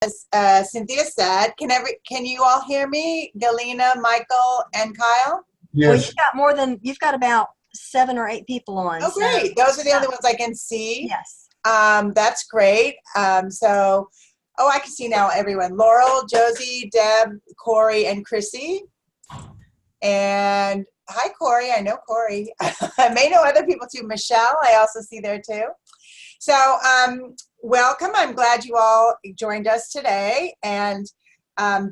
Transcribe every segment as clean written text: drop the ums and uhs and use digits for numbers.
as Cynthia said, can you all hear me? Galena, Michael, and Kyle? Well, Yes. you've got about 7 or 8 people on. Oh, great. Those are the only ones I can see. Yes. That's great. I can see now everyone. Laurel, Josie, Deb, Corey, and Chrissy. And hi, Corey. I know Corey. I may know other people too. Michelle, I also see there too. So welcome. I'm glad you all joined us today. And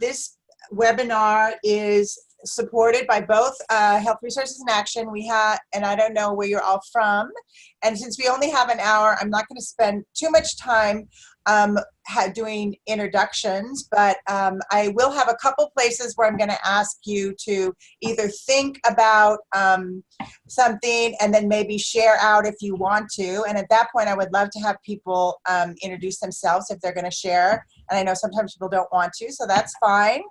this webinar is supported by both Health Resources in Action. And I don't know where you're all from. And since we only have an hour, I'm not going to spend too much time doing introductions, but I will have a couple places where I'm going to ask you to either think about something and then maybe share out if you want to. And at that point, I would love to have people introduce themselves if they're going to share. And I know sometimes people don't want to, so that's fine.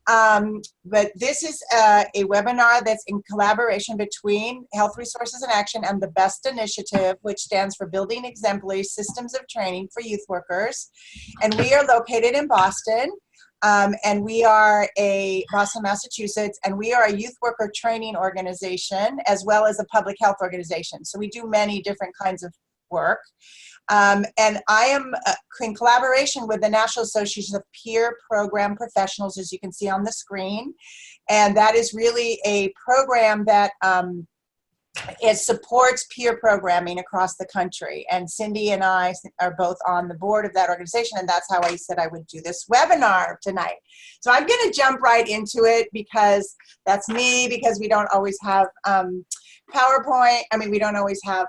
But this is a webinar that's in collaboration between Health Resources in Action and the BEST initiative, which stands for Building Exemplary Systems of Training for Youth Workers. And we are located in Boston, and we are Boston, Massachusetts, and we are a youth worker training organization as well as a public health organization. So we do many different kinds of work. And I am in collaboration with the National Association of Peer Program Professionals, as you can see on the screen. And that is really a program that it supports peer programming across the country. And Cindy and I are both on the board of that organization, and that's how I said I would do this webinar tonight. So I'm going to jump right into it because that's me, because we don't always have PowerPoint. I mean, we don't always have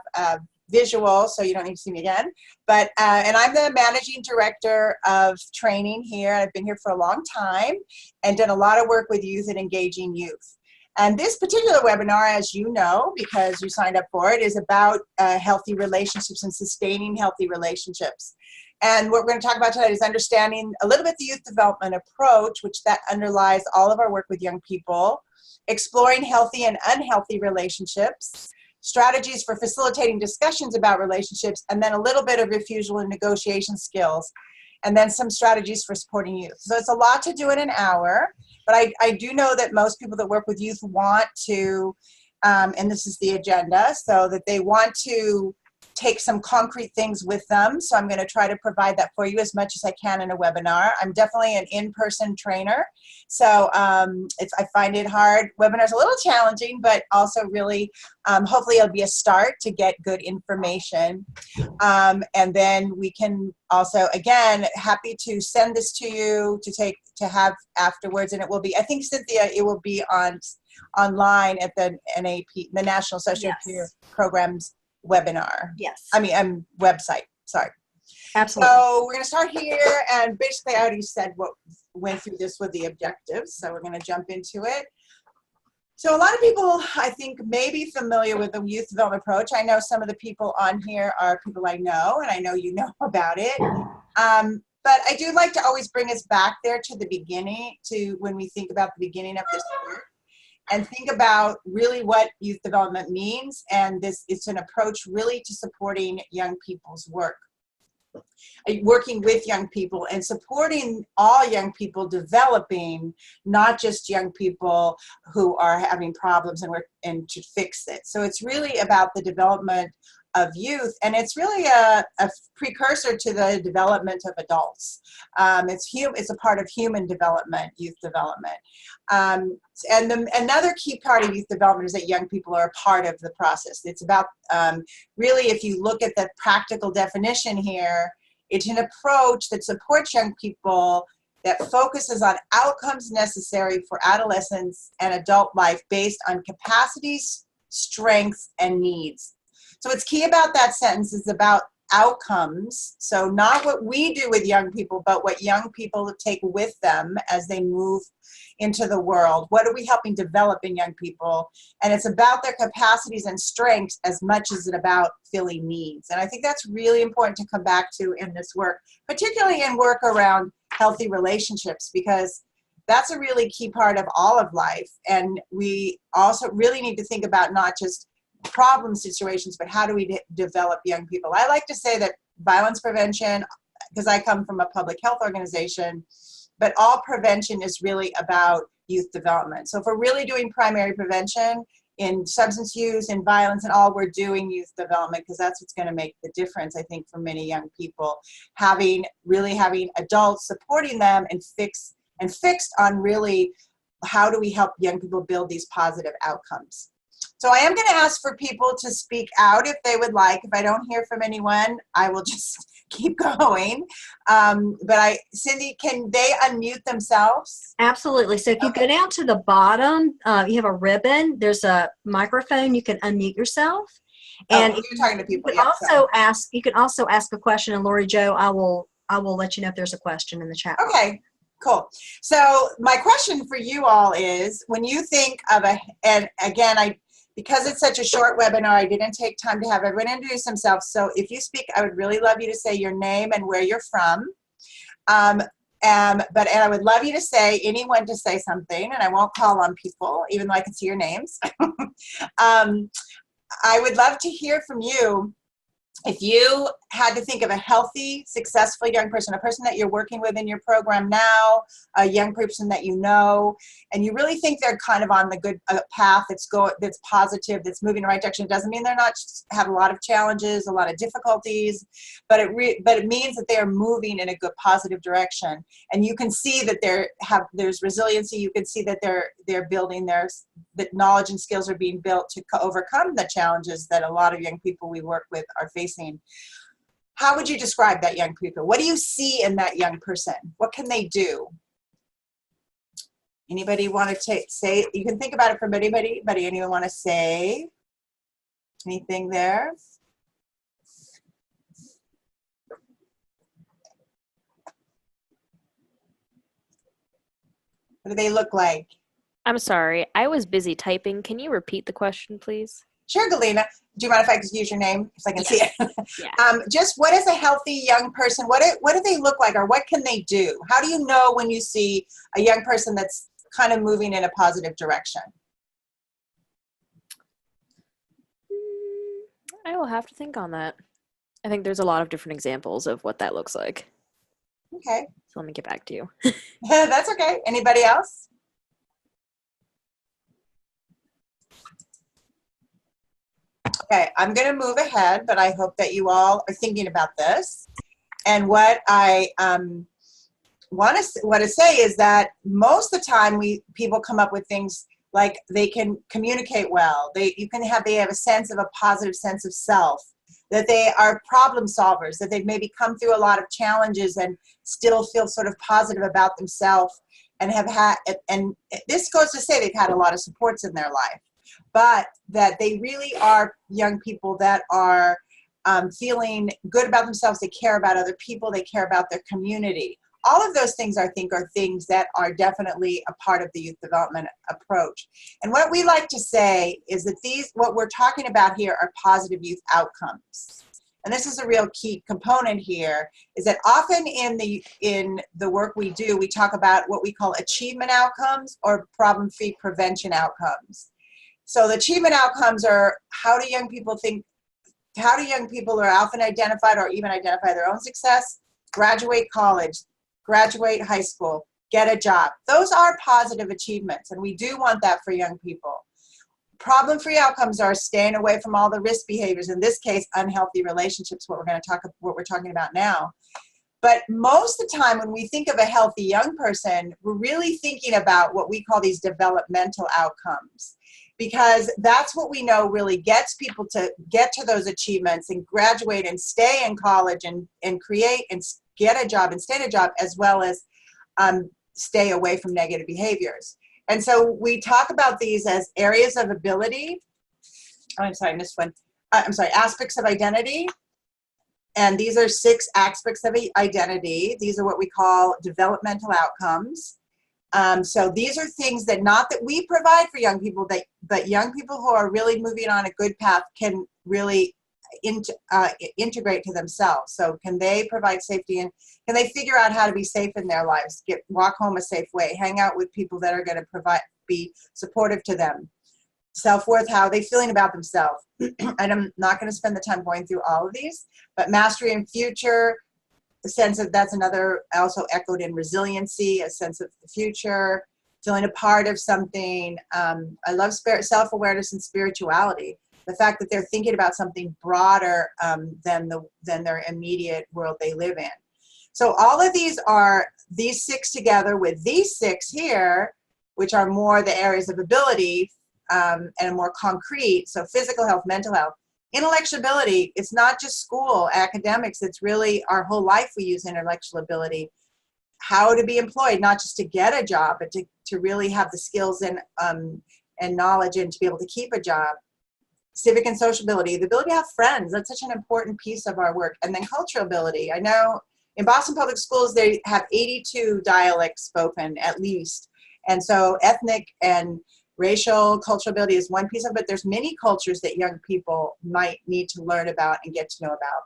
visual, so you don't need to see me again. But and I'm the managing director of training here. I've been here for a long time and done a lot of work with youth and engaging youth. And this particular webinar, as you know, because you signed up for it, is about healthy relationships and sustaining healthy relationships. And what we're going to talk about tonight is understanding a little bit the youth development approach, which that underlies all of our work with young people, exploring healthy and unhealthy relationships, strategies for facilitating discussions about relationships, and then a little bit of refusal and negotiation skills, and then some strategies for supporting youth. So it's a lot to do in an hour, but I do know that most people that work with youth want to, and this is the agenda, so that they want to take some concrete things with them. So I'm going to try to provide that for you as much as I can in a webinar. I'm definitely an in-person trainer, so I find it hard. Webinars a little challenging, but also really, hopefully it'll be a start to get good information. And then we can also, again, happy to send this to you to have afterwards, and it will be, I think, Cynthia, it will be online at the NAP, the National Association of Peer Programs webinar. Yes. I mean, website, sorry. Absolutely. So we're going to start here, and basically I already said what went through this with the objectives, so we're going to jump into it. So a lot of people, I think, may be familiar with the youth development approach. I know some of the people on here are people I know, and I know you know about it. But I do like to always bring us back there to the beginning, to when we think about the beginning of this work, and think about really what youth development means. And it's an approach really to supporting young people's work, working with young people and supporting all young people developing, not just young people who are having problems and to fix it. So it's really about the development of youth, and it's really a precursor to the development of adults. It's a part of human development, youth development. Another key part of youth development is that young people are a part of the process. It's about, really, if you look at the practical definition here, it's an approach that supports young people, that focuses on outcomes necessary for adolescence and adult life based on capacities, strengths, and needs. So what's key about that sentence is about outcomes. So not what we do with young people, but what young people take with them as they move into the world. What are we helping develop in young people? And it's about their capacities and strengths as much as it's about filling needs. And I think that's really important to come back to in this work, particularly in work around healthy relationships, because that's a really key part of all of life. And we also really need to think about not just problem situations, but how do we develop young people? I like to say that violence prevention because I come from a public health organization, but all prevention is really about youth development. So if we're really doing primary prevention in substance use and violence and all, we're doing youth development, because that's what's going to make the difference, I think, for many young people, really having adults supporting them and fixed on really how do we help young people build these positive outcomes. So I am going to ask for people to speak out if they would like. If I don't hear from anyone, I will just keep going. Cindy, can they unmute themselves? Absolutely. So if you go down to the bottom, you have a ribbon. There's a microphone. You can unmute yourself. And you're talking to people. You can also ask a question. And Laurie Jo, I will let you know if there's a question in the chat. Okay. Cool. So my question for you all is, when you think of and again, because it's such a short webinar, I didn't take time to have everyone introduce themselves. So if you speak, I would really love you to say your name and where you're from. But I would love you to say, anyone to say something, and I won't call on people, even though I can see your names. I would love to hear from you. If you had to think of a healthy, successful young person, a person that you're working with in your program now, a young person that you know, and you really think they're kind of on the good path that's positive, that's moving in the right direction. It doesn't mean they're not have a lot of challenges, a lot of difficulties, but it means that they are moving in a good, positive direction. And you can see that there's resiliency. You can see that they're building that knowledge and skills are being built to overcome the challenges that a lot of young people we work with are facing. How would you describe that young people? What do you see in that young person? What can they do? Anybody want to say? You can think about it from anybody. Anyone want to say anything there? What do they look like? I'm sorry, I was busy typing. Can you repeat the question, please? Sure, Galena. Do you mind if I just use your name, because I can see it? Yeah. Just what is a healthy young person? What do they look like, or what can they do? How do you know when you see a young person that's kind of moving in a positive direction? I will have to think on that. I think there's a lot of different examples of what that looks like. Okay. So let me get back to you. That's okay. Anybody else? Okay, I'm going to move ahead, but I hope that you all are thinking about this. And what I want to say is that most of the time people come up with things like they can communicate well. They have a positive sense of self, that they are problem solvers, that they've maybe come through a lot of challenges and still feel sort of positive about themselves, and this goes to say they've had a lot of supports in their life. But that they really are young people that are feeling good about themselves. They care about other people. They care about their community. All of those things, I think, are things that are definitely a part of the youth development approach. And what we like to say is that what we're talking about here are positive youth outcomes. And this is a real key component here, is that often in the work we do, we talk about what we call achievement outcomes or problem-free prevention outcomes. So the achievement outcomes are, how do young people are often identified or even identify their own success? Graduate college, graduate high school, get a job. Those are positive achievements, and we do want that for young people. Problem-free outcomes are staying away from all the risk behaviors, in this case, unhealthy relationships, what we're talking about now. But most of the time when we think of a healthy young person, we're really thinking about what we call these developmental outcomes, because that's what we know really gets people to get to those achievements and graduate and stay in college and create and get a job and stay in a job, as well as stay away from negative behaviors. And so we talk about these as areas of ability. Oh, I'm sorry, I missed one. Aspects of identity. And these are 6 aspects of identity. These are what we call developmental outcomes. So these are things that not that we provide for young people, but young people who are really moving on a good path can really integrate to themselves. So can they provide safety, and can they figure out how to be safe in their lives, walk home a safe way, hang out with people that are going to be supportive to them. Self-worth, how are they feeling about themselves? And I'm not going to spend the time going through all of these, but mastery and future, a sense of, that's another also echoed in resiliency, a sense of the future, feeling a part of something. I love self-awareness and spirituality. The fact that they're thinking about something broader than their immediate world they live in. So all of these are these 6 together with these 6 here, which are more the areas of ability and more concrete. So physical health, mental health, intellectual ability. It's not just school, academics. It's really our whole life we use intellectual ability. How to be employed, not just to get a job, but to really have the skills and knowledge and to be able to keep a job. Civic and social ability, the ability to have friends. That's such an important piece of our work. And then cultural ability. I know in Boston Public Schools, they have 82 dialects spoken at least. And so ethnic and racial cultural ability is one piece of it, but there's many cultures that young people might need to learn about and get to know about.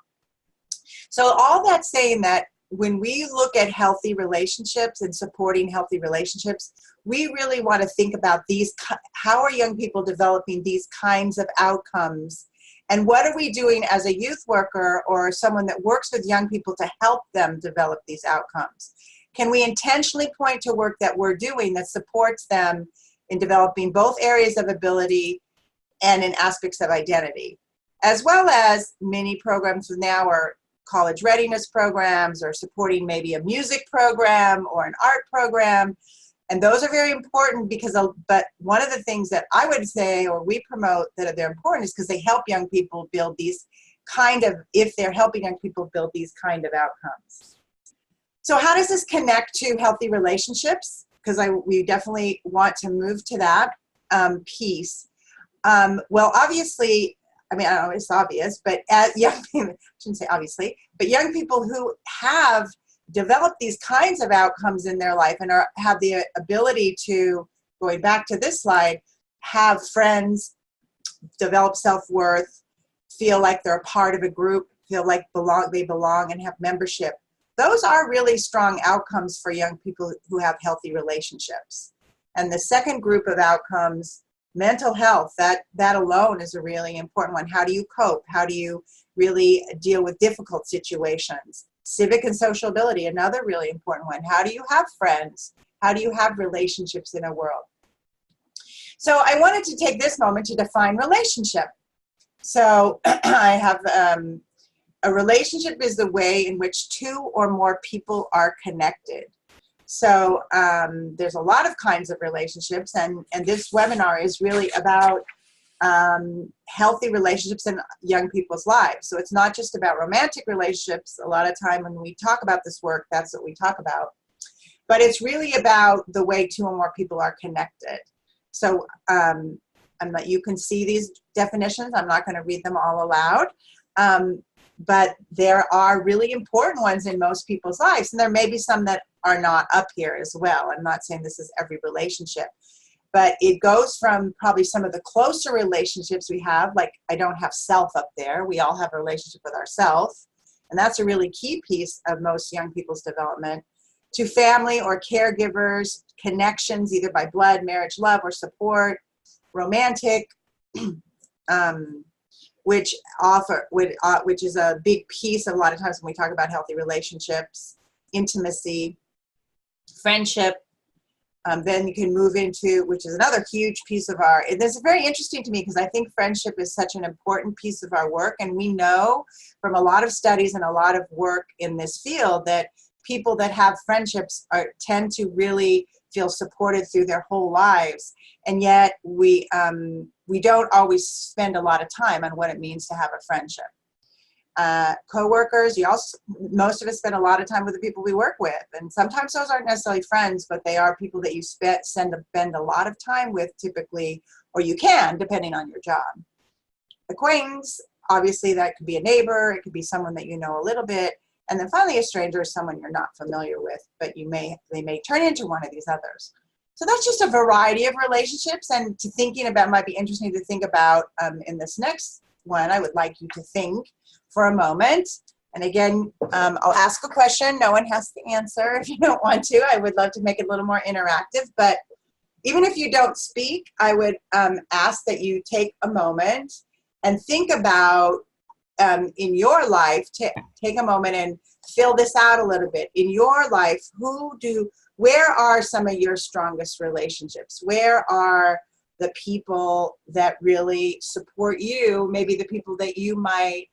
So all that saying that when we look at healthy relationships and supporting healthy relationships, we really want to think about these, how are young people developing these kinds of outcomes? And what are we doing as a youth worker or someone that works with young people to help them develop these outcomes? Can we intentionally point to work that we're doing that supports them in developing both areas of ability and in aspects of identity? As well as many programs now are college readiness programs or supporting maybe a music program or an art program. And those are very important because, but one of the things that I would say, or we promote that they're important is because they help young people build these kind of, if they're helping young people build these kind of outcomes. So how does this connect to healthy relationships? Because we definitely want to move to that piece. Well, obviously, I mean, I don't know, it's obvious, but as young people, I shouldn't say obviously, but young people who have developed these kinds of outcomes in their life and have the ability to, going back to this slide, have friends, develop self-worth, feel like they're a part of a group, feel like they belong and have membership. Those are really strong outcomes for young people who have healthy relationships. And the second group of outcomes, mental health, that alone is a really important one. How do you cope? How do you really deal with difficult situations? Civic and social ability, another really important one. How do you have friends? How do you have relationships in a world? So I wanted to take this moment to define relationship. So I have a relationship is the way in which 2 or more people are connected. So there's a lot of kinds of relationships, and this webinar is really about healthy relationships in young people's lives. So it's not just about romantic relationships. A lot of time when we talk about this work, that's what we talk about. But it's really about the way 2 or more people are connected. So you can see these definitions. I'm not going to read them all aloud. But there are really important ones in most people's lives. And there may be some that are not up here as well. I'm not saying this is every relationship. But it goes from probably some of the closer relationships we have, like I don't have self up there. We all have a relationship with ourselves. And that's a really key piece of most young people's development. To family or caregivers, connections either by blood, marriage, love, or support, romantic, which is a big piece a lot of times when we talk about healthy relationships, intimacy, friendship. Then you can move into, which is another huge piece of and this is very interesting to me because I think friendship is such an important piece of our work. And we know from a lot of studies and a lot of work in this field that people that have friendships tend to really feel supported through their whole lives. And yet we don't always spend a lot of time on what it means to have a friendship. Co-workers, most of us spend a lot of time with the people we work with, and sometimes those aren't necessarily friends, but they are people that you spend a lot of time with typically, or you can, depending on your job. Acquaintance, obviously that could be a neighbor, it could be someone that you know a little bit, and then finally a stranger is someone you're not familiar with, but they may turn into one of these others. So that's just a variety of relationships, and might be interesting to think about in this next one. I would like you to think for a moment. And again, I'll ask a question. No one has to answer if you don't want to. I would love to make it a little more interactive, but even if you don't speak, I would ask that you take a moment and think about in your life, take a moment and fill this out a little bit. In your life, where are some of your strongest relationships? Where are the people that really support you? Maybe the people that you might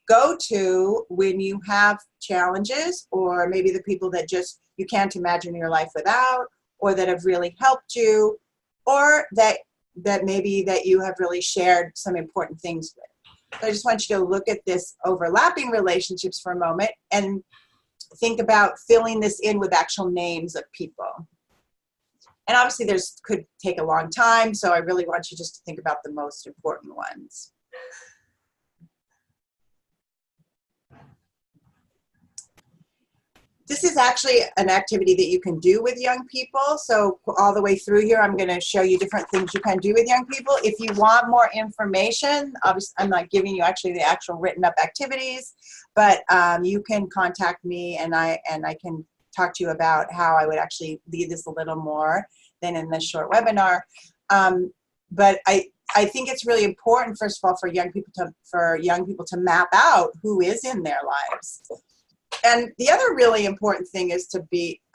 go to when you have challenges, or maybe the people that just you can't imagine your life without, or that have really helped you, or that maybe that you have really shared some important things with. So I just want you to look at this overlapping relationships for a moment and think about filling this in with actual names of people. And obviously this could take a long time, so I really want you just to think about the most important ones. This is actually an activity that you can do with young people. So all the way through here, I'm going to show you different things you can do with young people. If you want more information, obviously I'm not giving you actually the actual written up activities, but you can contact me and I can talk to you about how I would actually lead this a little more than in this short webinar. But I think it's really important, first of all, for young people to map out who is in their lives. And the other really important thing is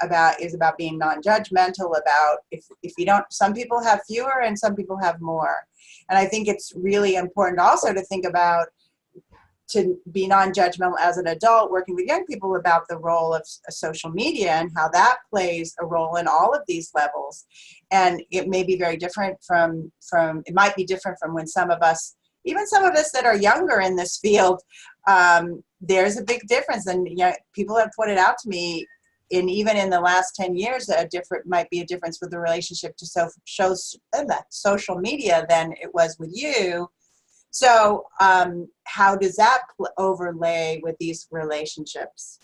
about being non-judgmental about if you don't, some people have fewer and some people have more. And I think it's really important also to think about, to be non-judgmental as an adult working with young people about the role of social media and how that plays a role in all of these levels. And it may be very different it might be different from when some of us, even some of us that are younger in this field, there's a big difference. And people have pointed out to me, even in the last 10 years, might be a difference with the relationship to social media than it was with you. So how does that overlay with these relationships?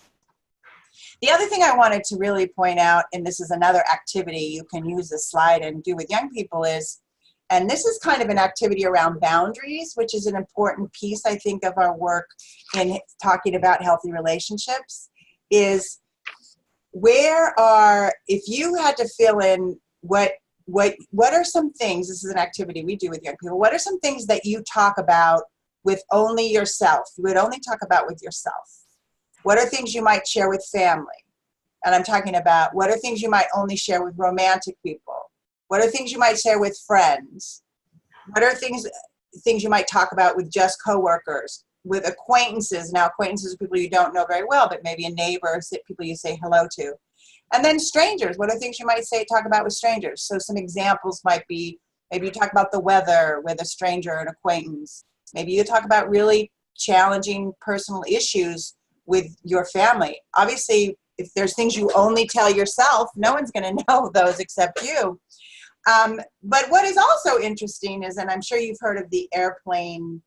The other thing I wanted to really point out, and this is another activity you can use this slide and do with young people, is, and this is kind of an activity around boundaries, which is an important piece, I think, of our work in talking about healthy relationships, is if you had to fill in what are some things, this is an activity we do with young people, what are some things that you talk about with only yourself? You would only talk about with yourself. What are things you might share with family? And I'm talking about, what are things you might only share with romantic people? What are things you might share with friends? What are things you might talk about with just coworkers, with acquaintances? Now, acquaintances are people you don't know very well, but maybe a neighbor, people you say hello to. And then strangers, what are things you might talk about with strangers? So some examples might be, maybe you talk about the weather with a stranger, an acquaintance. Maybe you talk about really challenging personal issues with your family. Obviously, if there's things you only tell yourself, no one's going to know those except you. But what is also interesting is, and I'm sure you've heard of the airplane,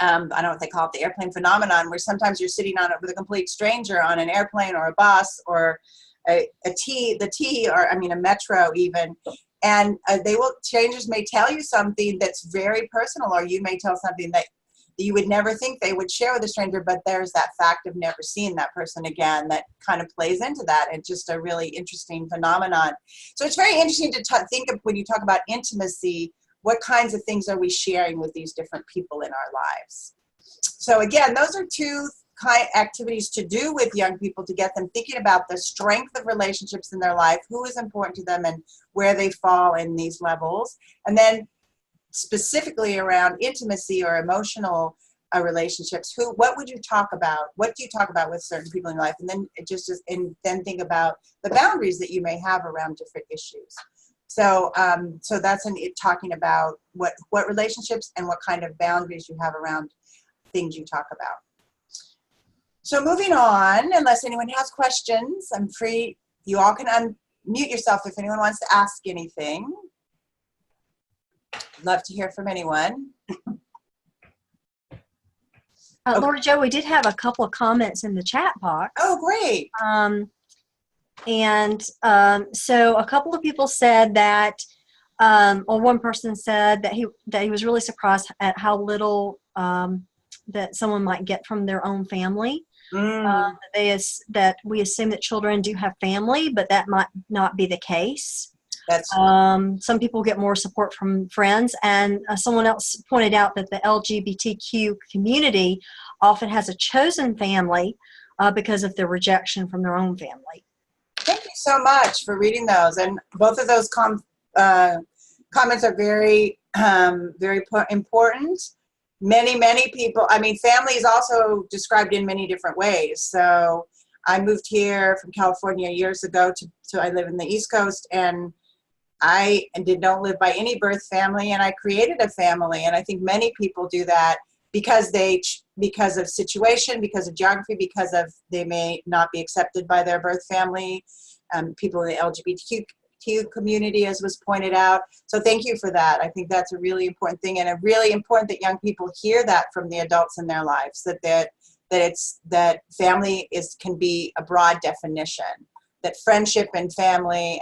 I don't know what they call it, the airplane phenomenon, where sometimes you're sitting with a complete stranger on an airplane or a bus or a metro even, and strangers may tell you something that's very personal, or you may tell something that you would never think they would share with a stranger, but there's that fact of never seeing that person again that kind of plays into that. It's just a really interesting phenomenon. So it's very interesting to think of, when you talk about intimacy, what kinds of things are we sharing with these different people in our lives? So again, those are two activities to do with young people to get them thinking about the strength of relationships in their life, who is important to them and where they fall in these levels. And then specifically around intimacy or emotional relationships, what would you talk about? What do you talk about with certain people in your life? And then then think about the boundaries that you may have around different issues. So that's talking about what relationships and what kind of boundaries you have around things you talk about. So moving on, unless anyone has questions, I'm free. You all can unmute yourself if anyone wants to ask anything. Love to hear from anyone. Laurie Jo, we did have a couple of comments in the chat box. Oh, great. So a couple of people said that, one person said that he was really surprised at how little that someone might get from their own family. That we assume that children do have family, but that might not be the case. That's Some people get more support from friends, and someone else pointed out that the LGBTQ community often has a chosen family because of the rejection from their own family. Thank you so much for reading those, and both of those comments are very, very important. Many people, I mean, family is also described in many different ways. So I moved here from California years ago to I live in the East Coast, and I don't live by any birth family, and I created a family. And I think many people do that because of situation, because of geography, because of they may not be accepted by their birth family, people in the LGBTQ community, as was pointed out. So thank you for that. I think that's a really important thing, and a really important that young people hear that from the adults in their lives, that family can be a broad definition, that friendship and family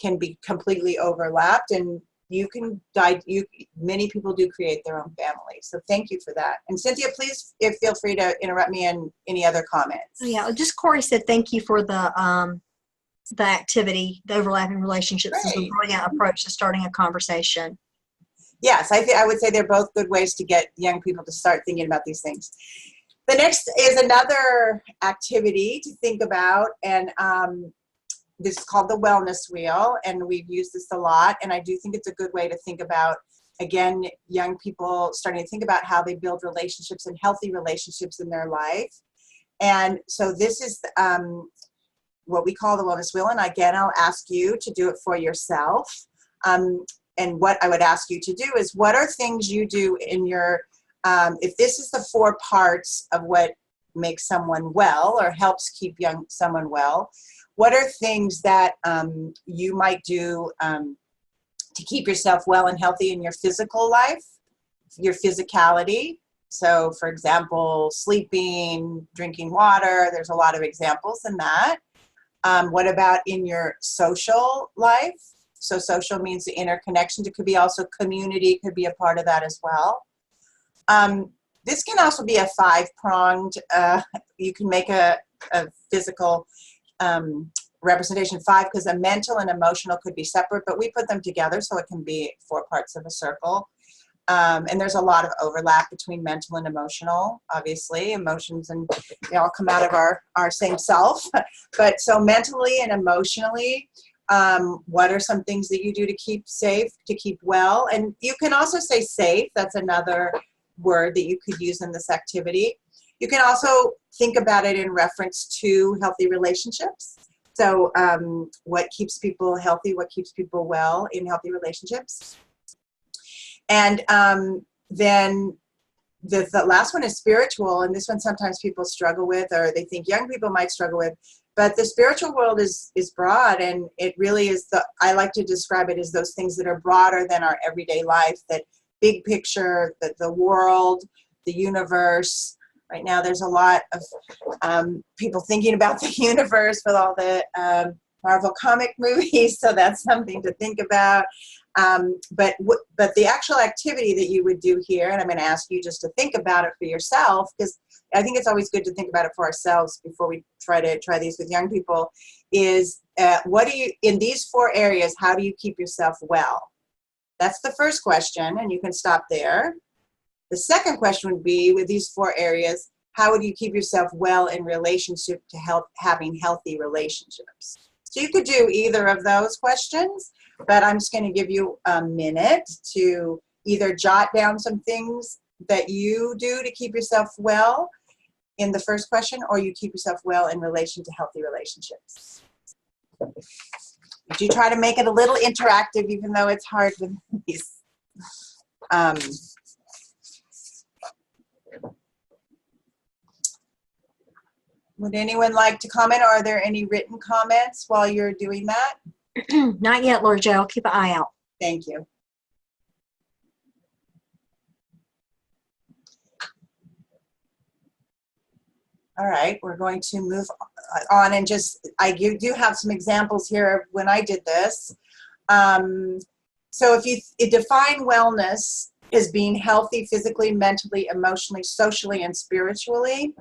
can be completely overlapped, and many people do create their own families. So thank you for that. And Cynthia, please feel free to interrupt me in any other comments. Yeah, just Corey said thank you for the activity, the overlapping relationships, as a brilliant approach to starting a conversation. Yes, I would say they're both good ways to get young people to start thinking about these things. The next is another activity to think about, and this is called the wellness wheel, and we've used this a lot, and I do think it's a good way to think about, again, young people starting to think about how they build relationships and healthy relationships in their life. And so this is what we call the wellness wheel, and again, I'll ask you to do it for yourself. And what I would ask you to do is, what are things you do in your, if this is the 4 parts of what makes someone well or helps keep someone well, what are things that you might do to keep yourself well and healthy in your physical life, your physicality? So, for example, sleeping, drinking water, there's a lot of examples in that. What about in your social life? So social means the interconnection. It could be also community, could be a part of that as well. This can also be a 5-pronged, you can make a physical representation 5, because a mental and emotional could be separate, but we put them together so it can be 4 parts of a circle. And there's a lot of overlap between mental and emotional, obviously. Emotions, and they all come out of our same self. But so mentally and emotionally, what are some things that you do to keep safe, to keep well? And you can also say safe. That's another word that you could use in this activity. You can also think about it in reference to healthy relationships. So what keeps people healthy, what keeps people well in healthy relationships? And then the last one is spiritual, and this one sometimes people struggle with, or they think young people might struggle with. But the spiritual world is broad, and it really is I like to describe it as those things that are broader than our everyday life, that big picture, that the world, the universe. Right now there's a lot of people thinking about the universe with all the Marvel comic movies, so that's something to think about. But the actual activity that you would do here, and I'm going to ask you just to think about it for yourself, because I think it's always good to think about it for ourselves before we try these with young people, is in these 4 areas, how do you keep yourself well? That's the first question, and you can stop there. The second question would be, with these 4 areas, how would you keep yourself well in relationship to having healthy relationships? So you could do either of those questions, but I'm just going to give you a minute to either jot down some things that you do to keep yourself well in the first question, or you keep yourself well in relation to healthy relationships. Do try to make it a little interactive, even though it's hard with these. Would anyone like to comment, or are there any written comments while you're doing that? Not yet, Laurie Jo. I'll keep an eye out. Thank you. All right, we're going to move on, and I do have some examples here of when I did this. So if you define wellness as being healthy physically, mentally, emotionally, socially, and spiritually,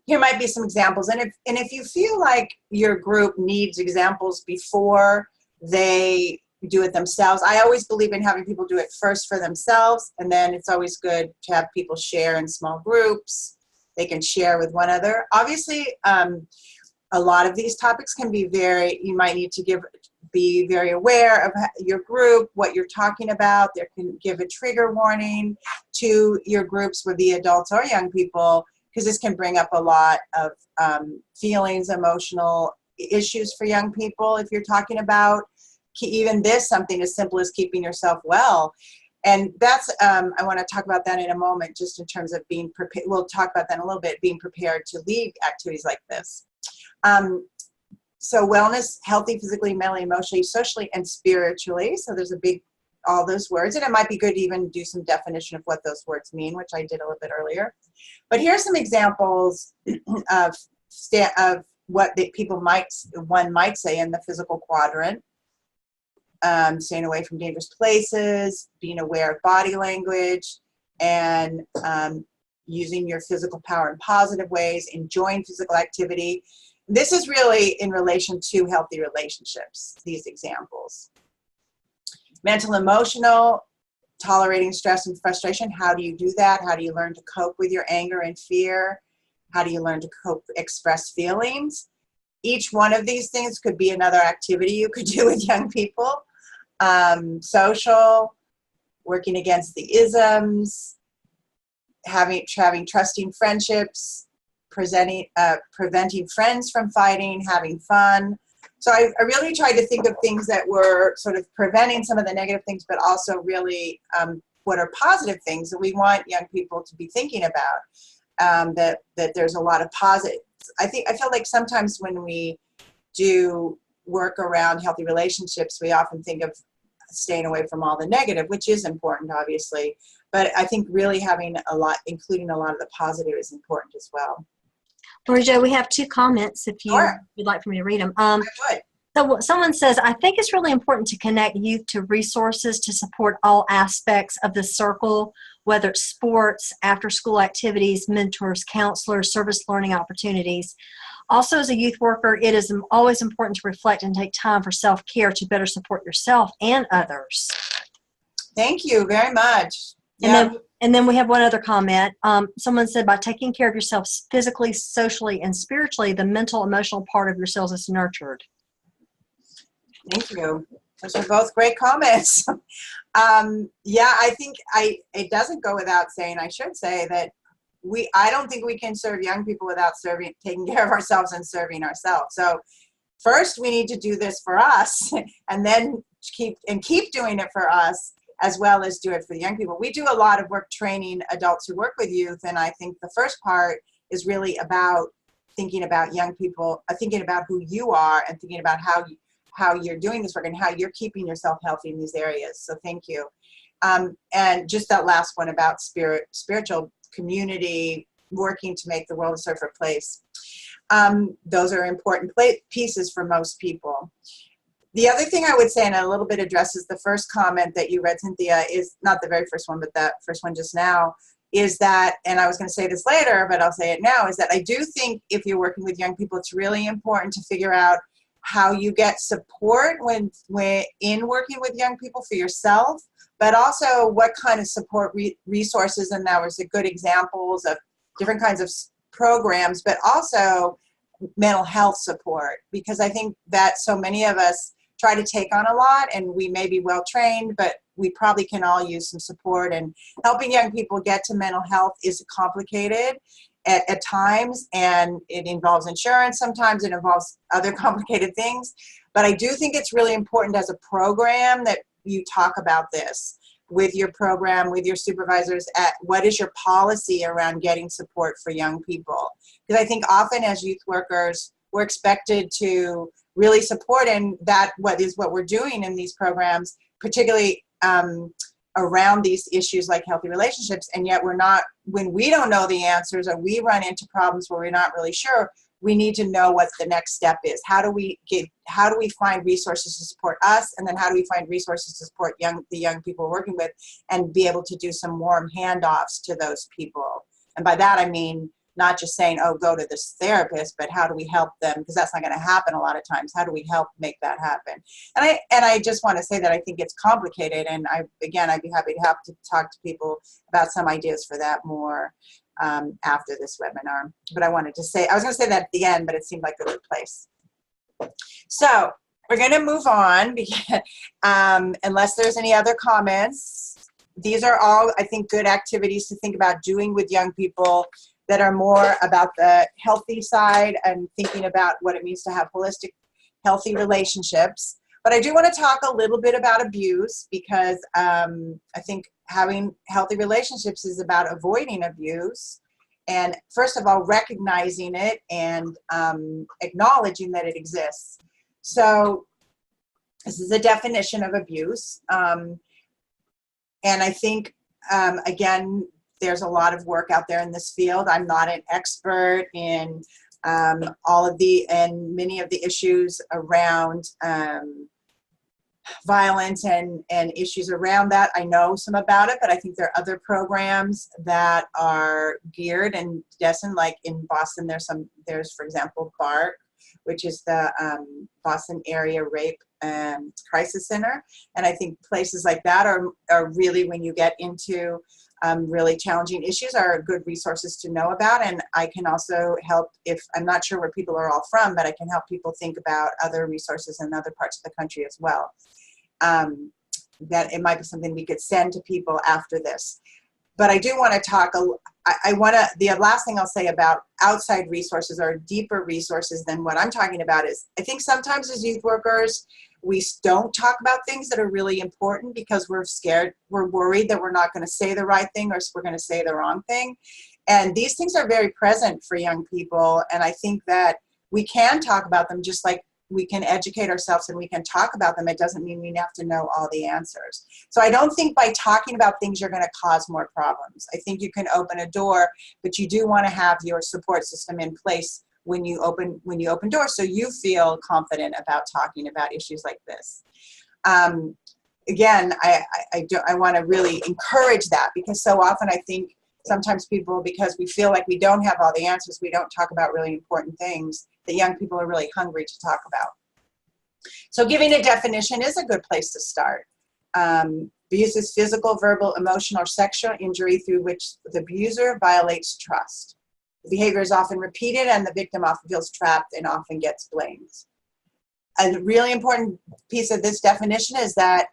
here might be some examples. And if you feel like your group needs examples before they do it themselves. I always believe in having people do it first for themselves, and then it's always good to have people share in small groups. They can share with one another. Obviously, a lot of these topics can be you might need to be very aware of your group, what you're talking about. There can give a trigger warning to your groups with the adults or young people, because this can bring up a lot of feelings, emotional issues for young people if you're talking about even something as simple as keeping yourself well. And that's, I want to talk about that in a moment, just in terms of being prepared. We'll talk about that in a little bit, being prepared to lead activities like this. So wellness, healthy physically, mentally, emotionally, socially, and spiritually. So there's all those words. And it might be good to even do some definition of what those words mean, which I did a little bit earlier. But here's some examples of what one might say in the physical quadrant. Staying away from dangerous places, being aware of body language, and using your physical power in positive ways, enjoying physical activity. This is really in relation to healthy relationships, these examples. Mental, emotional, tolerating stress and frustration. How do you do that? How do you learn to cope with your anger and fear? How do you learn to express feelings? Each one of these things could be another activity you could do with young people. Social, working against the isms, having trusting friendships, preventing friends from fighting, having fun. So I really tried to think of things that were sort of preventing some of the negative things, but also really what are positive things that we want young people to be thinking about. That there's a lot of positive. I feel like sometimes when we do work around healthy relationships, we often think of staying away from all the negative, which is important, obviously. But I think really including a lot of the positive is important as well. Laurie Jo, we have 2 comments if you Sure. would like for me to read them. I would. So someone says, I think it's really important to connect youth to resources to support all aspects of the circle, whether it's sports, after-school activities, mentors, counselors, service learning opportunities. Also, as a youth worker, it is always important to reflect and take time for self-care to better support yourself and others. Thank you very much. Yeah. And then we have one other comment. Someone said, by taking care of yourself physically, socially, and spiritually, the mental, emotional part of yourselves is nurtured. Thank you. Those are both great comments. I think it doesn't go without saying, I should say that I don't think we can serve young people without taking care of ourselves and serving ourselves. So first we need to do this for us, and then keep doing it for us, as well as do it for the young people. We do a lot of work training adults who work with youth, and I think the first part is really about thinking about young people, thinking about who you are, and thinking about how you're doing this work and how you're keeping yourself healthy in these areas. So thank you. And just that last one about spiritual community, working to make the world a safer place. Those are important pieces for most people. The other thing I would say, and a little bit addresses the first comment that you read, Cynthia, is not the very first one, but that first one just now, is that, and I was going to say this later, but I'll say it now, is that I do think if you're working with young people, it's really important to figure out how you get support when in working with young people for yourself, but also what kind of support resources, and there was good examples of different kinds of programs, but also mental health support, because I think that so many of us try to take on a lot, and we may be well trained, but we probably can all use some support. And helping young people get to mental health is complicated at times, and it involves insurance. Sometimes it involves other complicated things. But I do think it's really important as a program that you talk about this with your program, with your supervisors, at what is your policy around getting support for young people. Because I think often as youth workers, we're expected to really support, and that what we're doing in these programs, particularly around these issues like healthy relationships, and yet we're not, when we don't know the answers or we run into problems where we're not really sure, we need to know what the next step is. How do we find resources to support us, and then how do we find resources to support the young people we're working with, and be able to do some warm handoffs to those people. And by that I mean not just saying, oh, go to this therapist, but how do we help them? Because that's not going to happen a lot of times. How do we help make that happen? And I just want to say that I think it's complicated. And I'd be happy to have to talk to people about some ideas for that more after this webinar. But I was going to say that at the end, but it seemed like a good place. So we're going to move on because, unless there's any other comments. These are all, I think, good activities to think about doing with young people that are more about the healthy side and thinking about what it means to have holistic, healthy relationships. But I do want to talk a little bit about abuse because I think having healthy relationships is about avoiding abuse. And first of all, recognizing it and acknowledging that it exists. So this is a definition of abuse. And I think, again, there's a lot of work out there in this field. I'm not an expert in many of the issues around violence and issues around that. I know some about it, but I think there are other programs that are geared and destined, like in Boston, there's for example, BARC, which is the Boston Area Rape Crisis Center. And I think places like that are really, when you get into really challenging issues, are good resources to know about. And I can also help, if I'm not sure where people are all from, but I can help people think about other resources in other parts of the country as well. That it might be something we could send to people after this. But I do want to talk, the last thing I'll say about outside resources or deeper resources than what I'm talking about is, I think sometimes as youth workers, we don't talk about things that are really important because we're scared, we're worried that we're not going to say the right thing or we're going to say the wrong thing. And these things are very present for young people. And I think that we can talk about them just like we can educate ourselves and we can talk about them. It doesn't mean we have to know all the answers. So I don't think by talking about things you're going to cause more problems. I think you can open a door, but you do want to have your support system in place when you open doors, so you feel confident about talking about issues like this. Again, I want to really encourage that, because so often I think sometimes people, because we feel like we don't have all the answers, we don't talk about really important things that young people are really hungry to talk about. So giving a definition is a good place to start. Abuse is physical, verbal, emotional, or sexual injury through which the abuser violates trust. The behavior is often repeated and the victim often feels trapped and often gets blamed. A really important piece of this definition is that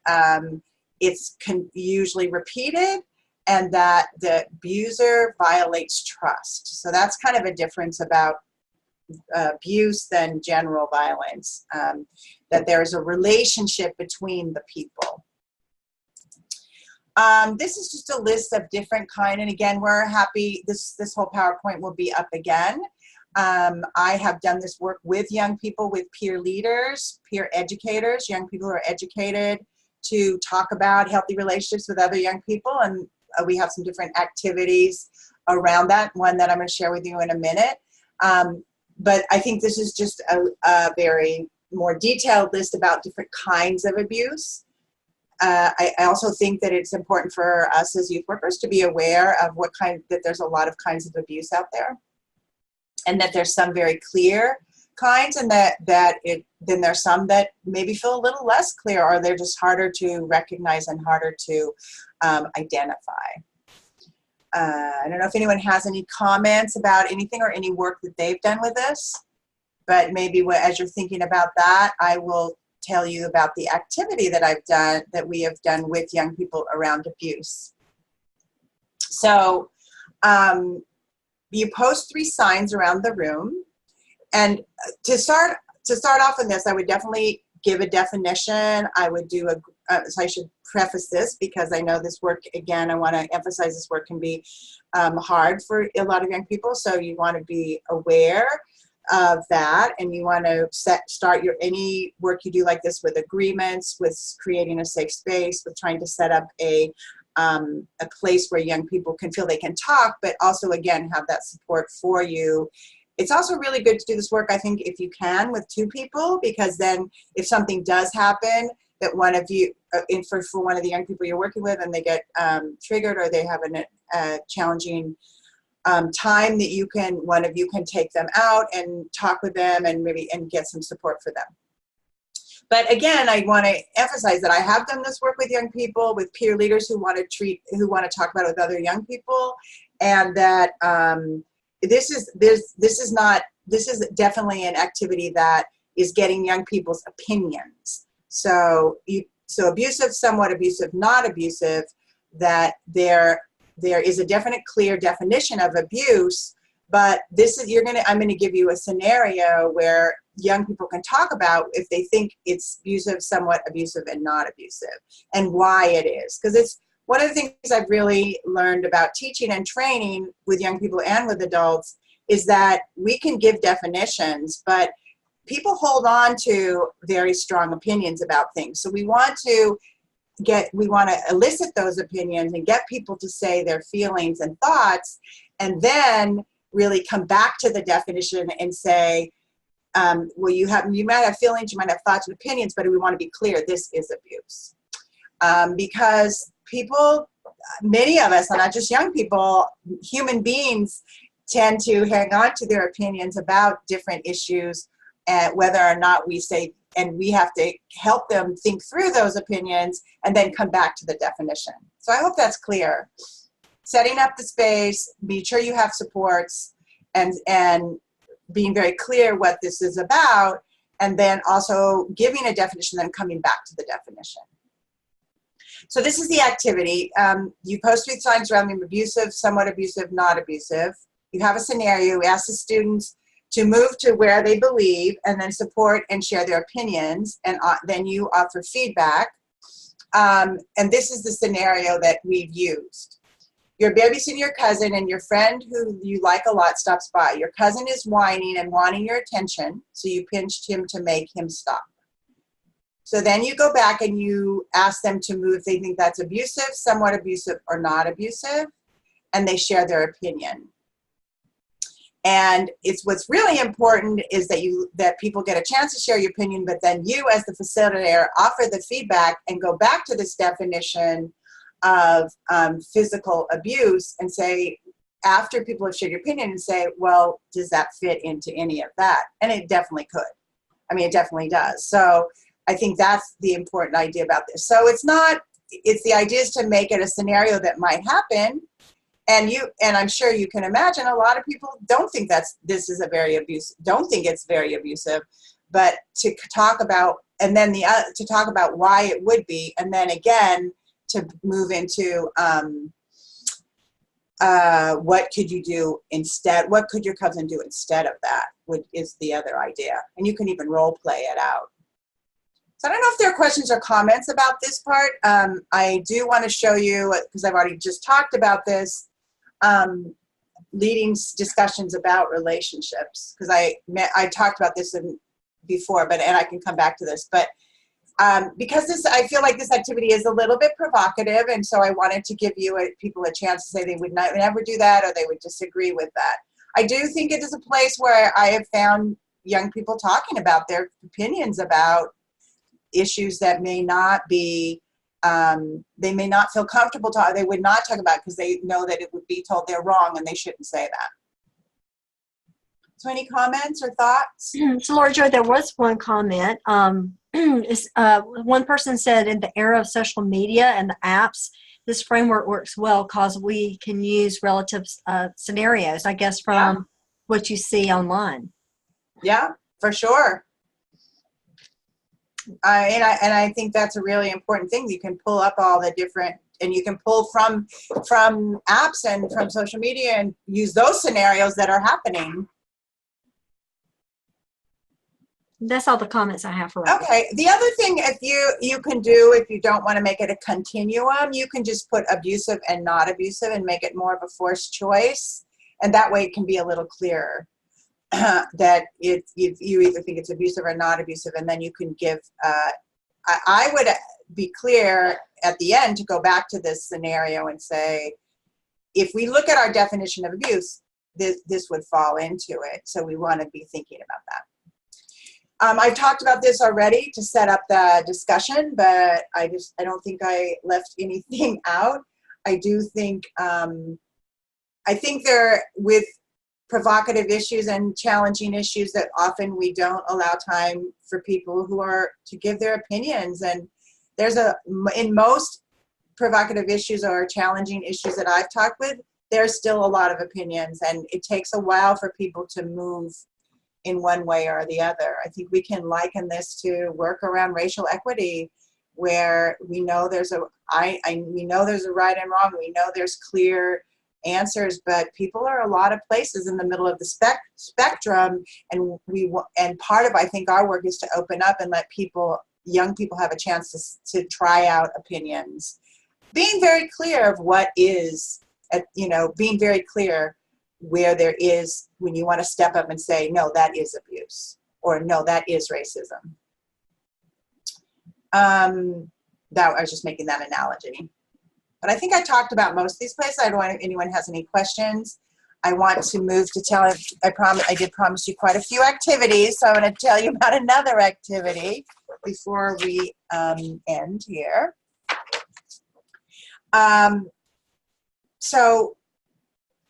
it's usually repeated and that the abuser violates trust. So that's kind of a difference about abuse than general violence, that there's a relationship between the people. This is just a list of different kind, and again, we're happy, this whole PowerPoint will be up again. I have done this work with young people, with peer leaders, peer educators, young people who are educated to talk about healthy relationships with other young people, and we have some different activities around that, one that I'm going to share with you in a minute. But I think this is just a very more detailed list about different kinds of abuse. I also think that it's important for us as youth workers to be aware of that there's a lot of kinds of abuse out there, and that there's some very clear kinds, and then there's some that maybe feel a little less clear, or they're just harder to recognize and harder to identify. I don't know if anyone has any comments about anything or any work that they've done with this, but maybe as you're thinking about that, I will tell you about the activity that we have done with young people around abuse. So you post 3 signs around the room, and to start off in this, I would definitely give a definition. I would do so I should preface this because I know this work, again, I want to emphasize this work can be hard for a lot of young people, so you want to be aware of that, and you want to start any work you do like this with agreements, with creating a safe space, with trying to set up a place where young people can feel they can talk, but also, again, have that support for you. It's also really good to do this work, I think, if you can, with 2 people, because then if something does happen, that one of you, for one of the young people you're working with, and they get triggered, or they have a challenging time that one of you can take them out and talk with them and get some support for them. But again, I want to emphasize that I have done this work with young people, with peer leaders who want to talk about it with other young people, and that this is definitely an activity that is getting young people's opinions. So abusive, somewhat abusive, not abusive, that there is a definite, clear definition of abuse. But I'm going to give you a scenario where young people can talk about if they think it's abusive, somewhat abusive, and not abusive, and why it is. Because it's one of the things I've really learned about teaching and training with young people and with adults is that we can give definitions, but people hold on to very strong opinions about things. So we want to elicit those opinions and get people to say their feelings and thoughts, and then really come back to the definition and say, well, you might have feelings, you might have thoughts and opinions, but we want to be clear, this is abuse. Because people, many of us, not just young people, human beings tend to hang on to their opinions about different issues, whether or not we say, and we have to help them think through those opinions and then come back to the definition. So I hope that's clear. Setting up the space, be sure you have supports, and being very clear what this is about, and then also giving a definition, then coming back to the definition. So this is the activity. You post 3 signs around them: abusive, somewhat abusive, not abusive. You have a scenario. You ask the students to move to where they believe, and then support and share their opinions, and then you offer feedback. And this is the scenario that we've used. You're babysitting your cousin, and your friend who you like a lot stops by. Your cousin is whining and wanting your attention, so you pinched him to make him stop. So then you go back and you ask them to move if they think that's abusive, somewhat abusive, or not abusive, and they share their opinion. And what's really important is that people get a chance to share your opinion, but then you, as the facilitator, offer the feedback and go back to this definition of physical abuse and say, after people have shared your opinion, and say, well, does that fit into any of that? And it definitely could. I mean, it definitely does. So I think that's the important idea about this. So the idea is to make it a scenario that might happen. And I'm sure you can imagine a lot of people don't think don't think it's very abusive, but to talk about, and then to talk about why it would be, and then again, to move into what could you do instead? What could your cousin do instead of that? Is the other idea, and you can even role play it out. So I don't know if there are questions or comments about this part. I do want to show you, because I've already just talked about this, leading discussions about relationships, because I talked about this before, and I can come back to this, but. Because I feel like this activity is a little bit provocative, and so I wanted to give people a chance to say they would never do that, or they would disagree with that. I do think it is a place where I have found young people talking about their opinions about issues that may not be, they may not feel comfortable talking. They would not talk about because they know that it would be told they're wrong and they shouldn't say that. So any comments or thoughts? So Laurie Jo, there was one comment. One person said, in the era of social media and the apps, this framework works well because we can use relative scenarios, I guess, from what you see online. Yeah, for sure. And I think that's a really important thing. You can pull up all the different, and you can pull from apps and from social media and use those scenarios that are happening. That's all the comments I have for right now. Okay. The other thing, if you can do, if you don't want to make it a continuum, you can just put abusive and not abusive and make it more of a forced choice, and that way it can be a little clearer that you either think it's abusive or not abusive, and then you can give. I would be clear at the end to go back to this scenario and say, if we look at our definition of abuse, this would fall into it. So we want to be thinking about that. I've talked about this already to set up the discussion, but I don't think I left anything out. I do think I think they're with provocative issues and challenging issues that often we don't allow time for people who are to give their opinions. And in most provocative issues or challenging issues that I've talked with, there's still a lot of opinions, and it takes a while for people to move in one way or the other. I think we can liken this to work around racial equity, where we know there's we know there's a right and wrong. We know there's clear answers, but people are a lot of places in the middle of the spectrum, and part of, I think, our work is to open up and let young people have a chance to try out opinions, being very clear of what is, being very clear where there is, when you want to step up and say, no, that is abuse, or no, that is racism. That I was just making that analogy. But I think I talked about most of these places. I don't know if anyone has any questions. I want to move to I did promise you quite a few activities, so I'm going to tell you about another activity before we end here. So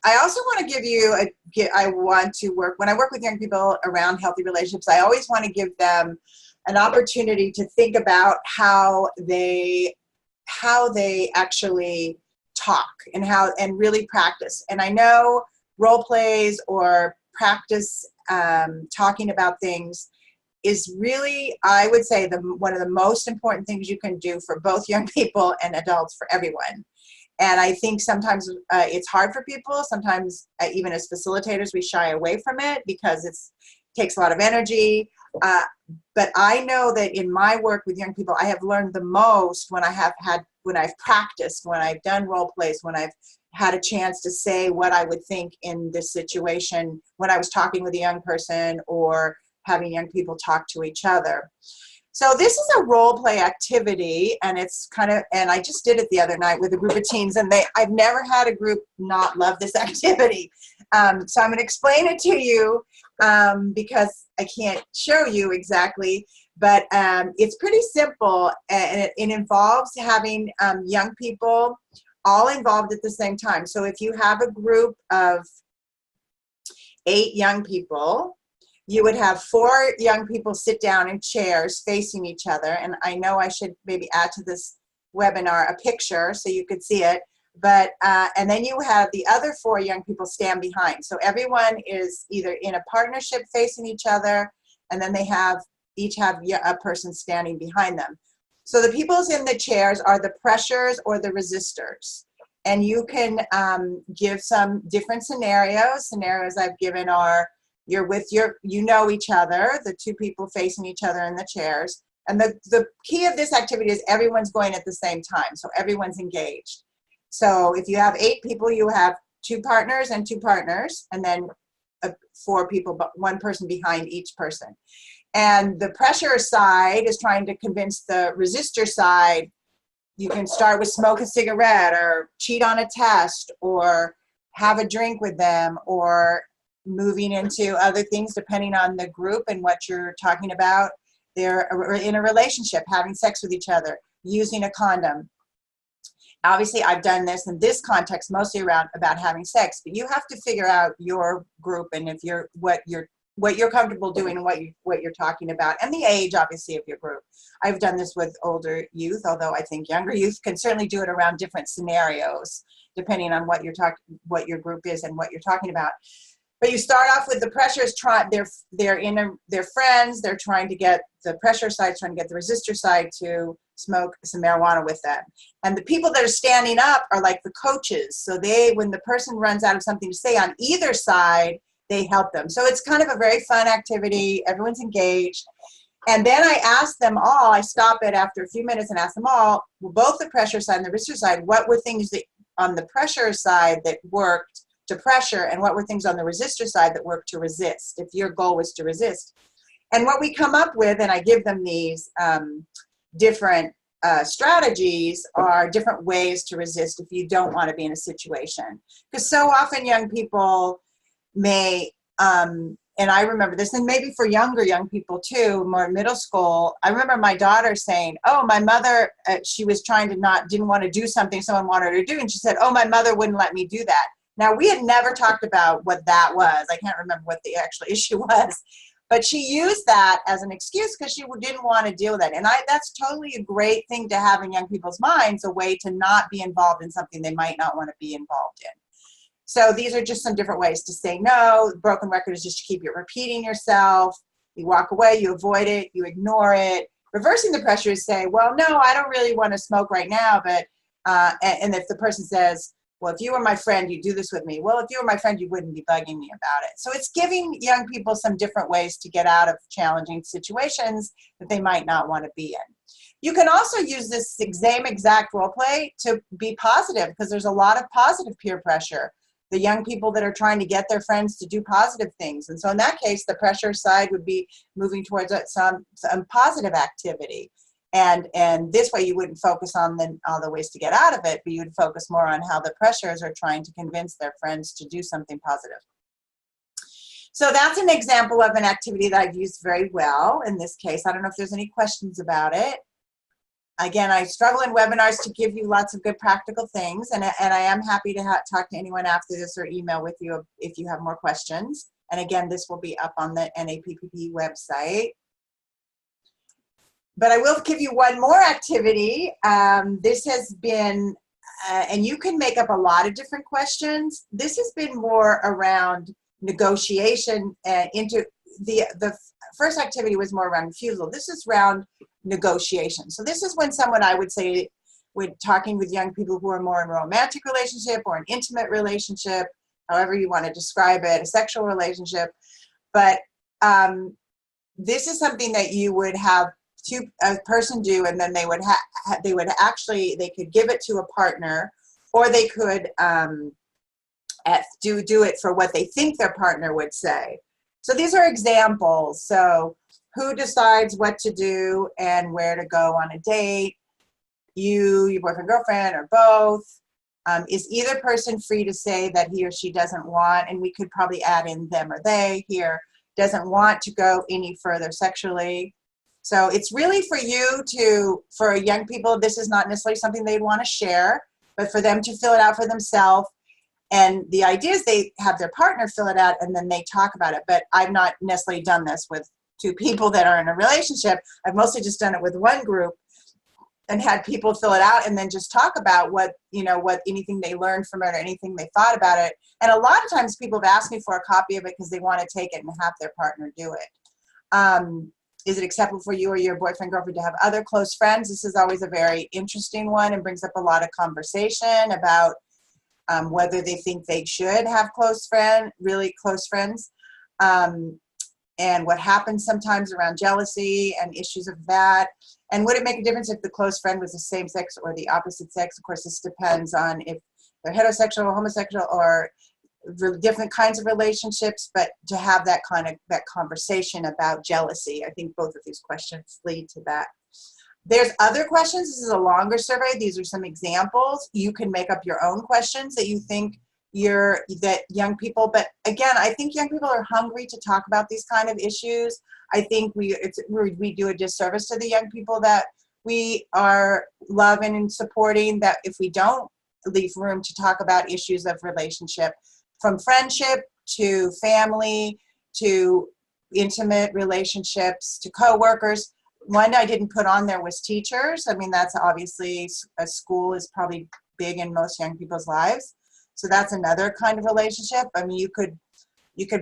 I also want to give you when I work with young people around healthy relationships, I always want to give them an opportunity to think about how they actually talk and really practice. And I know role plays or practice talking about things is really, I would say, one of the most important things you can do for both young people and adults, for everyone. And I think sometimes it's hard for people. Sometimes even as facilitators, we shy away from it because it takes a lot of energy. But I know that in my work with young people, I have learned the most when I've practiced, when I've done role plays, when I've had a chance to say what I would think in this situation, when I was talking with a young person or having young people talk to each other. So this is a role play activity, and and I just did it the other night with a group of teens, and I've never had a group not love this activity. So I'm going to explain it to you because I can't show you exactly, but it's pretty simple, and it involves having young people all involved at the same time. So if you have a group of 8 young people, you would have 4 young people sit down in chairs facing each other. And I know I should maybe add to this webinar a picture so you could see it. But and then you have the other 4 young people stand behind. So everyone is either in a partnership facing each other, and then they each have a person standing behind them. So the peoples in the chairs are the pressures or the resistors. And you can give some different scenarios. Scenarios I've given are, you know each other, the 2 people facing each other in the chairs. And the key of this activity is everyone's going at the same time, so everyone's engaged. So if you have 8 people, you have 2 partners and 2 partners, and then 4 people, but 1 person behind each person. And the pressure side is trying to convince the resistor side, you can start with smoke a cigarette, or cheat on a test, or have a drink with them, or moving into other things depending on the group and what you're talking about. They're in a relationship, having sex with each other, using a condom. Obviously, I've done this in this context mostly about having sex, but you have to figure out your group and if what you're comfortable doing and what you're talking about, and the age, obviously, of your group. I've done this with older youth, although I think younger youth can certainly do it around different scenarios, depending on what your group is and what you're talking about. But you start off with the pressures. They're friends. They're trying to get the pressure side, trying to get the resistor side to smoke some marijuana with them. And the people that are standing up are like the coaches. So when the person runs out of something to say on either side, they help them. So it's kind of a very fun activity. Everyone's engaged. And then I ask them all, I stop it after a few minutes and ask them all, both the pressure side and the resistor side, what were things that on the pressure side that worked to pressure, and what were things on the resistor side that worked to resist, if your goal was to resist. And what we come up with, and I give them these different strategies, are different ways to resist if you don't want to be in a situation. Because so often young people may, and I remember this, and maybe for younger young people too, more middle school, I remember my daughter saying, oh, my mother, she was trying to didn't want to do something someone wanted her to do, and she said, oh, my mother wouldn't let me do that. Now, we had never talked about what that was. I can't remember what the actual issue was. But she used that as an excuse because she didn't want to deal with it. And that's totally a great thing to have in young people's minds, a way to not be involved in something they might not want to be involved in. So these are just some different ways to say no. Broken record is just to keep repeating yourself. You walk away, you avoid it, you ignore it. Reversing the pressure is say, well, no, I don't really want to smoke right now. But and if the person says, well, if you were my friend, you'd do this with me. Well, if you were my friend, you wouldn't be bugging me about it. So it's giving young people some different ways to get out of challenging situations that they might not want to be in. You can also use this same exact role play to be positive, because there's a lot of positive peer pressure. The young people that are trying to get their friends to do positive things. And so in that case, the pressure side would be moving towards some positive activity. And this way you wouldn't focus on all the ways to get out of it, but you would focus more on how the pressures are trying to convince their friends to do something positive. So that's an example of an activity that I've used very well in this case. I don't know if there's any questions about it. Again, I struggle in webinars to give you lots of good practical things, and I am happy to talk to anyone after this or email with you if you have more questions. And again, this will be up on the NAPPP website. But I will give you one more activity. This has been, and you can make up a lot of different questions. This has been more around negotiation. Into the first activity was more around refusal. This is around negotiation. So this is when someone, I would say, when talking with young people who are more in a romantic relationship or an intimate relationship, however you want to describe it, a sexual relationship. But this is something that you would have a person do, and then they could give it to a partner, or they could do it for what they think their partner would say. So these are examples. So who decides what to do and where to go on a date? You, your boyfriend, girlfriend, or both? Is either person free to say that he or she doesn't want, and we could probably add in them or they here, doesn't want to go any further sexually? So it's really for you for young people, this is not necessarily something they'd want to share, but for them to fill it out for themselves. And the idea is they have their partner fill it out and then they talk about it. But I've not necessarily done this with two people that are in a relationship. I've mostly just done it with one group and had people fill it out and then just talk about what anything they learned from it or anything they thought about it. And a lot of times people have asked me for a copy of it because they want to take it and have their partner do it. Is it acceptable for you or your boyfriend, girlfriend to have other close friends? This is always a very interesting one and brings up a lot of conversation about whether they think they should have really close friends, and what happens sometimes around jealousy and issues of that. And would it make a difference if the close friend was the same sex or the opposite sex? Of course, this depends on if they're heterosexual or homosexual or different kinds of relationships, but to have that conversation about jealousy. I think both of these questions lead to that. There's other questions. This is a longer survey. These are some examples. You can make up your own questions that you think that young people, but again, I think young people are hungry to talk about these kind of issues. I think we do a disservice to the young people that we are loving and supporting, that if we don't leave room to talk about issues of relationship, from friendship to family to intimate relationships to coworkers. One I didn't put on there was teachers. I mean, that's obviously, a school is probably big in most young people's lives. So that's another kind of relationship. I mean, you could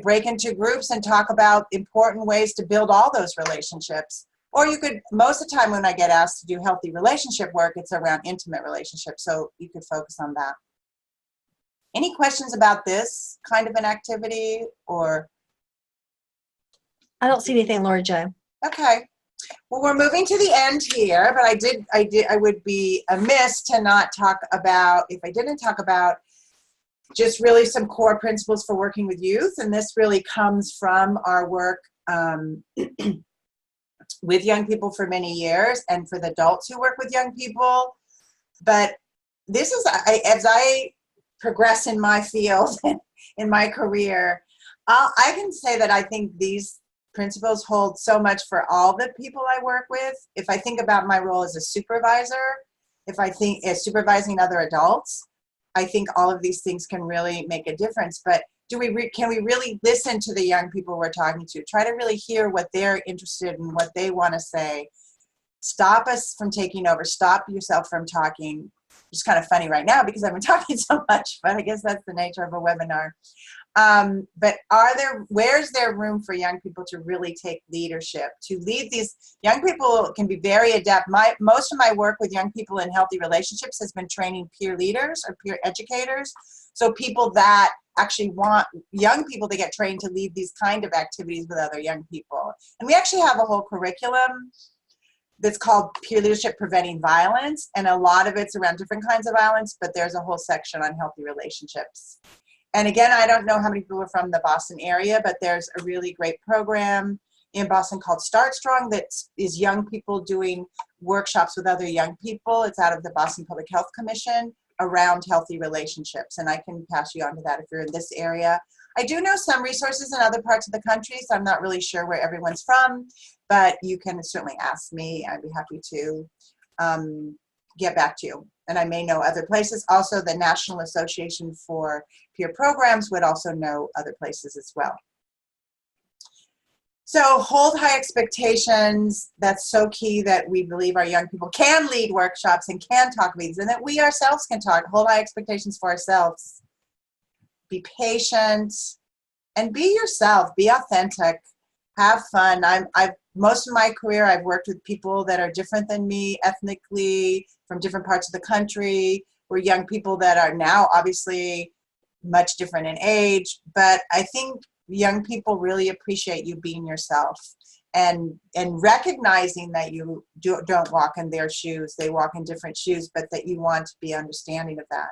break into groups and talk about important ways to build all those relationships. Or you could, most of the time when I get asked to do healthy relationship work, it's around intimate relationships. So you could focus on that. Any questions about this kind of an activity, or? I don't see anything, Laurie Jo. Okay. Well, we're moving to the end here, but I would be amiss to not talk about, if I didn't talk about just really some core principles for working with youth. And this really comes from our work with young people for many years and for the adults who work with young people. But this is, as I progress in my field, in my career, I can say that I think these principles hold so much for all the people I work with. If I think about my role as a supervisor, if I think as supervising other adults, I think all of these things can really make a difference. But can we really listen to the young people we're talking to? Try to really hear what they're interested in, what they want to say. Stop us from taking over. Stop yourself from talking. It's kind of funny right now because I've been talking so much, but I guess that's the nature of a webinar. But where's there room for young people to really take leadership, to lead these young people can be very adept. Most of my work with young people in healthy relationships has been training peer leaders or peer educators. So people that actually want young people to get trained to lead these kind of activities with other young people. And we actually have a whole curriculum that's called Peer Leadership Preventing Violence. And a lot of it's around different kinds of violence, but there's a whole section on healthy relationships. And again, I don't know how many people are from the Boston area, but there's a really great program in Boston called Start Strong that is young people doing workshops with other young people. It's out of the Boston Public Health Commission around healthy relationships. And I can pass you on to that if you're in this area. I do know some resources in other parts of the country, so I'm not really sure where everyone's from, but you can certainly ask me. I'd be happy to get back to you. And I may know other places. Also, the National Association for Peer Programs would also know other places as well. So hold high expectations. That's so key, that we believe our young people can lead workshops and can talk meetings, and that we ourselves can talk. Hold high expectations for ourselves. Be patient and be yourself. Be authentic. Have fun. Most of my career, I've worked with people that are different than me ethnically, from different parts of the country. We're young people that are now obviously much different in age, but I think young people really appreciate you being yourself and recognizing that you don't walk in their shoes. They walk in different shoes, but that you want to be understanding of that.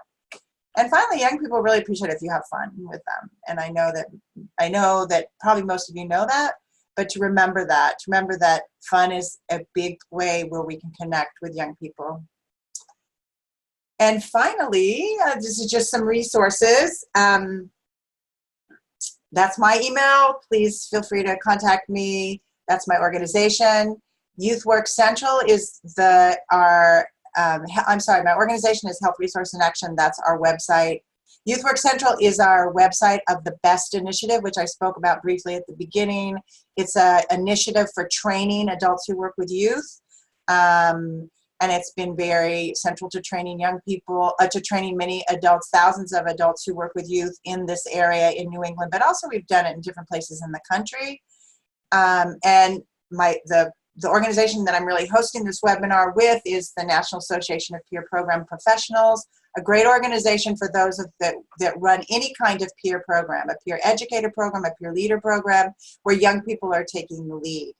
And finally, young people really appreciate it if you have fun with them. And I know that probably most of you know that, but to remember that fun is a big way where we can connect with young people. And finally, this is just some resources. That's my email. Please feel free to contact me. That's my organization. Youth Work Central is my organization is Health Resource in Action. That's our website. Youth Work Central is our website of the BEST initiative, which I spoke about briefly at the beginning. It's an initiative for training adults who work with youth. And it's been very central to training young people, to training many adults, thousands of adults who work with youth in this area in New England, but also we've done it in different places in the country. And the organization that I'm really hosting this webinar with is the National Association of Peer Program Professionals, a great organization for those that run any kind of peer program, a peer educator program, a peer leader program, where young people are taking the lead,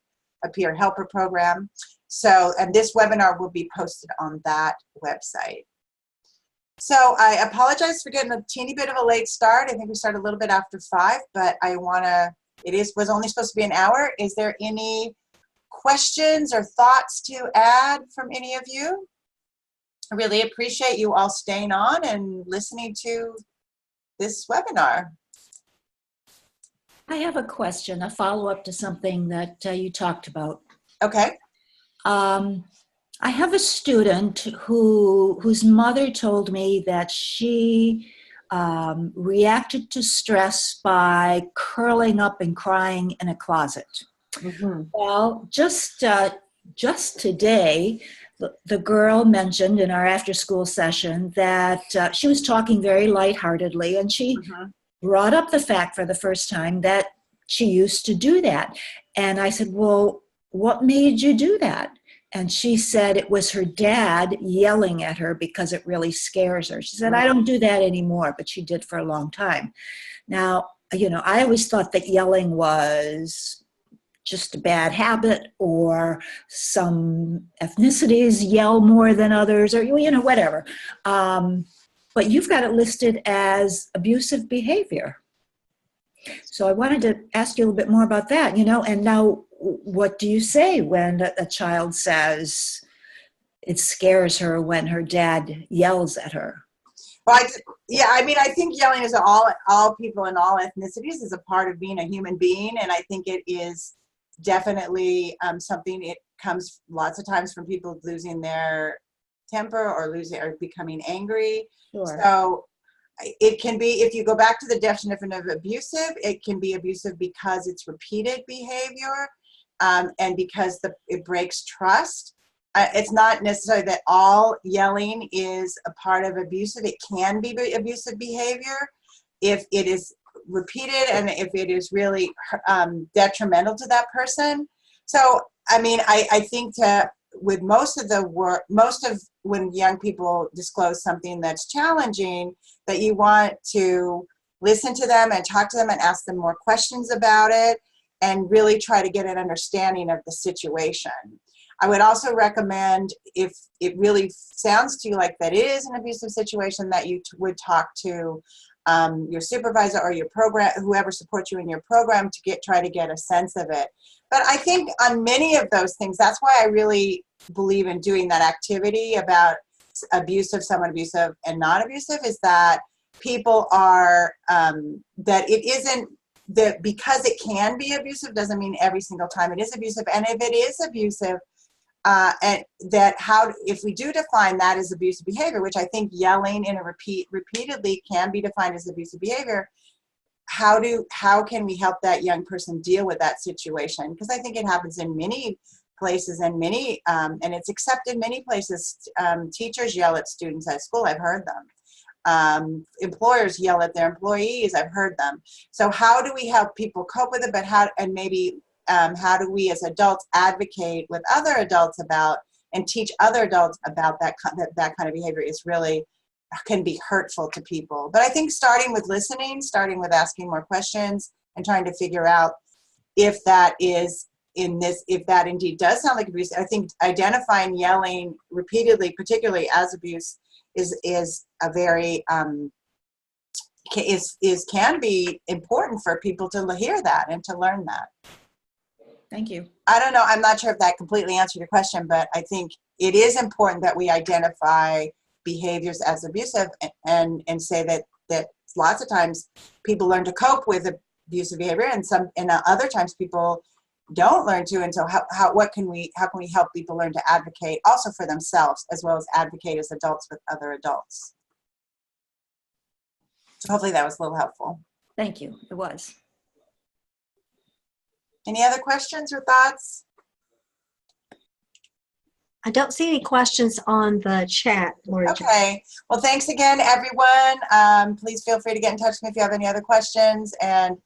a peer helper program. So, and this webinar will be posted on that website. So I apologize for getting a teeny bit of a late start. I think we started a little bit after 5, but was only supposed to be an hour. Is there any questions or thoughts to add from any of you? I really appreciate you all staying on and listening to this webinar. I have a question, a follow-up to something that you talked about. Okay. I have a student whose mother told me that she reacted to stress by curling up and crying in a closet. Mm-hmm. Well, just today, the girl mentioned in our after-school session that she was talking very lightheartedly, and she brought up the fact for the first time that she used to do that. And I said, well, what made you do that? And she said it was her dad yelling at her because it really scares her. She said, I don't do that anymore, but she did for a long time. Now, I always thought that yelling was just a bad habit, or some ethnicities yell more than others, or, whatever. But you've got it listed as abusive behavior. So I wanted to ask you a little bit more about that, and now what do you say when a child says it scares her when her dad yells at her? Well, I think yelling is all people in all ethnicities is a part of being a human being, and I think it is definitely something. It comes lots of times from people losing their temper or losing or becoming angry. Sure. So it can be, if you go back to the definition of abusive, it can be abusive because it's repeated behavior, and because it breaks trust. It's not necessarily that all yelling is a part of abusive. It can be abusive behavior if it is repeated and if it is really detrimental to that person. So, I mean, I think with most of when young people disclose something that's challenging, that you want to listen to them and talk to them and ask them more questions about it and really try to get an understanding of the situation. I would also recommend, if it really sounds to you like that it is an abusive situation, that you would talk to your supervisor or your program, whoever supports you in your program, to try to get a sense of it. But I think on many of those things, that's why I really believe in doing that activity about abusive, someone abusive, and not abusive, is that people are, that it isn't, that because it can be abusive doesn't mean every single time it is abusive. And if it is abusive, and that if we do define that as abusive behavior, which I think yelling in a repeatedly can be defined as abusive behavior, how can we help that young person deal with that situation? Because I think it happens in many places and many, and it's accepted many places. Teachers yell at students at school. I've heard them. Employers yell at their employees. I've heard them. So how do we help people cope with it? But how do we as adults advocate with other adults about and teach other adults about that kind of behavior is really can be hurtful to people. But I think starting with listening, starting with asking more questions and trying to figure out if that indeed does sound like abuse. I think identifying yelling repeatedly, particularly as abuse, is a very can be important for people to hear that and to learn that. Thank you. I don't know. I'm not sure if that completely answered your question, but I think it is important that we identify behaviors as abusive and say that lots of times people learn to cope with abusive behavior, and other times people don't learn to. And so how can we help people learn to advocate also for themselves as well as advocate as adults with other adults? So hopefully that was a little helpful. Thank you. It was. Any other questions or thoughts? I don't see any questions on the chat, Laurie Jo. Okay. Well, thanks again, everyone. Please feel free to get in touch with me if you have any other questions. And